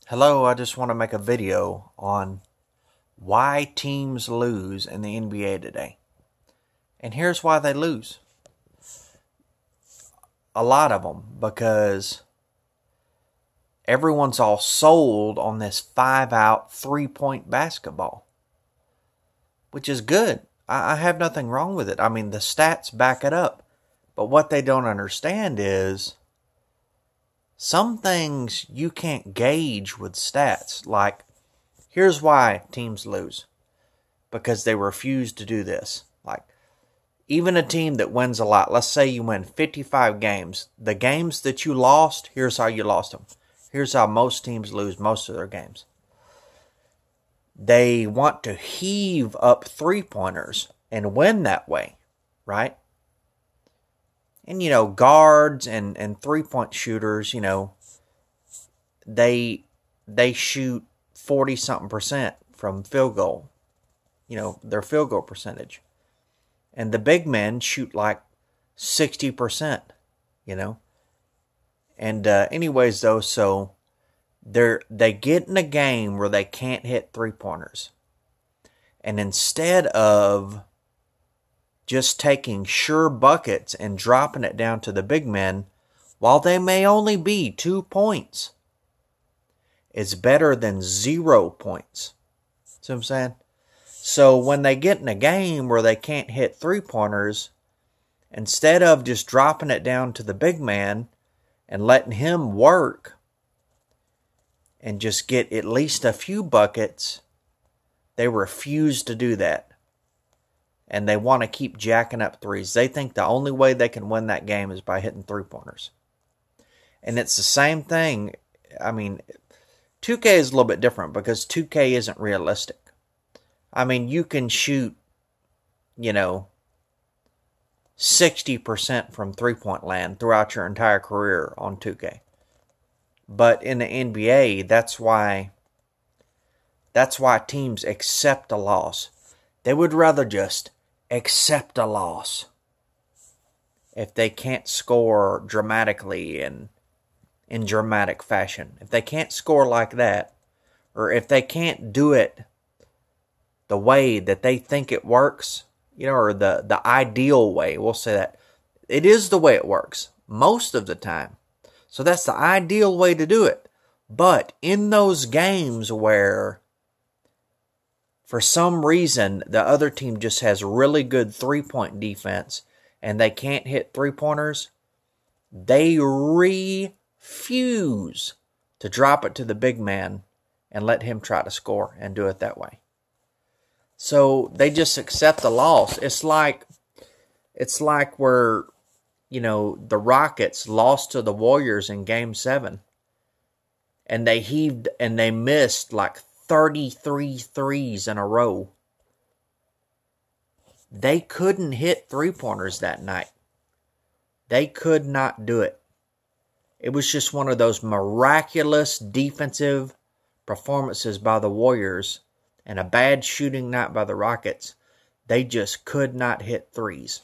Hello, I just want to make a video on why teams lose in the NBA today. And here's why they lose. A lot of them, because everyone's all sold on this 5-out, 3-point basketball, which is good. I have nothing wrong with it. I mean, the stats back it up. But what they don't understand is some things you can't gauge with stats. Like, here's why teams lose. Because they refuse to do this. Like, even a team that wins a lot, let's say you win 55 games. The games that you lost, here's how you lost them. Here's how most teams lose most of their games. They want to heave up three-pointers and win that way, right? And, guards and three-point shooters, they shoot 40-something% from field goal, their field goal percentage. And the big men shoot like 60%, And anyways, though, so they get in a game where they can't hit three-pointers. And instead of just taking sure buckets and dropping it down to the big men, while they may only be 2 points, it's better than 0 points. See what I'm saying? So when they get in a game where they can't hit three-pointers, instead of just dropping it down to the big man and letting him work and just get at least a few buckets, they refuse to do that. And they want to keep jacking up threes. They think the only way they can win that game is by hitting three-pointers. And it's the same thing. I mean, 2K is a little bit different because 2K isn't realistic. I mean, you can shoot, 60% from three-point land throughout your entire career on 2K. But in the NBA, that's why teams accept a loss. They would rather just accept a loss if they can't score dramatically and in dramatic fashion. If they can't score like that, or if they can't do it the way that they think it works, or the ideal way, we'll say that. It is the way it works most of the time. So that's the ideal way to do it. But in those games where for some reason the other team just has really good three-point defense and they can't hit three-pointers, they refuse to drop it to the big man and let him try to score and do it that way. So they just accept the loss. It's like where, the Rockets lost to the Warriors in Game 7. And they missed like 33 threes in a row. They couldn't hit three-pointers that night. They could not do it. It was just one of those miraculous defensive performances by the Warriors and a bad shooting night by the Rockets. They just could not hit threes.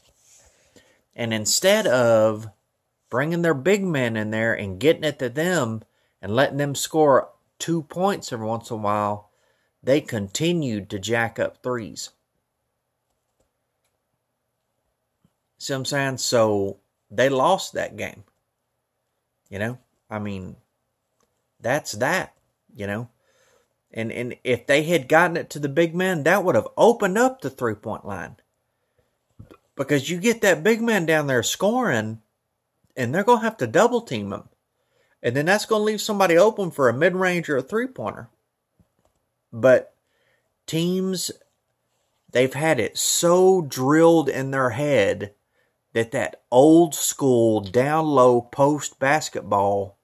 And instead of bringing their big men in there and getting it to them and letting them score 2 points every once in a while, they continued to jack up threes. See what I'm saying? So they lost that game. I mean, that's that, And if they had gotten it to the big man, that would have opened up the three-point line. Because you get that big man down there scoring, and they're going to have to double-team him. And then that's going to leave somebody open for a mid-range or a three-pointer. But teams, they've had it so drilled in their head that old-school, down-low post basketball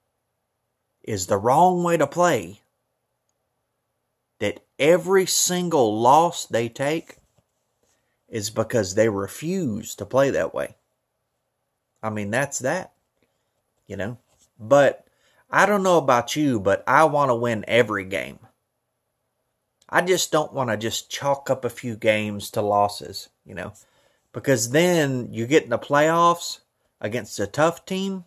is the wrong way to play, that every single loss they take is because they refuse to play that way. I mean, that's that, But I don't know about you, but I want to win every game. I just don't want to just chalk up a few games to losses, Because then you get in the playoffs against a tough team,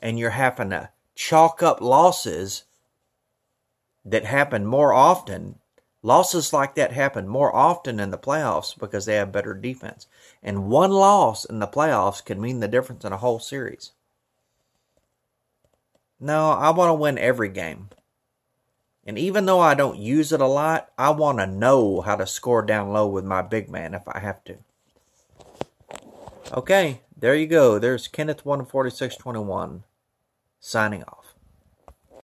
and you're having to chalk up losses that happen more often. Losses like that happen more often in the playoffs because they have better defense. And one loss in the playoffs could mean the difference in a whole series. No, I want to win every game. And even though I don't use it a lot, I want to know how to score down low with my big man if I have to. Okay, there you go. There's Kenneth 14621 signing off.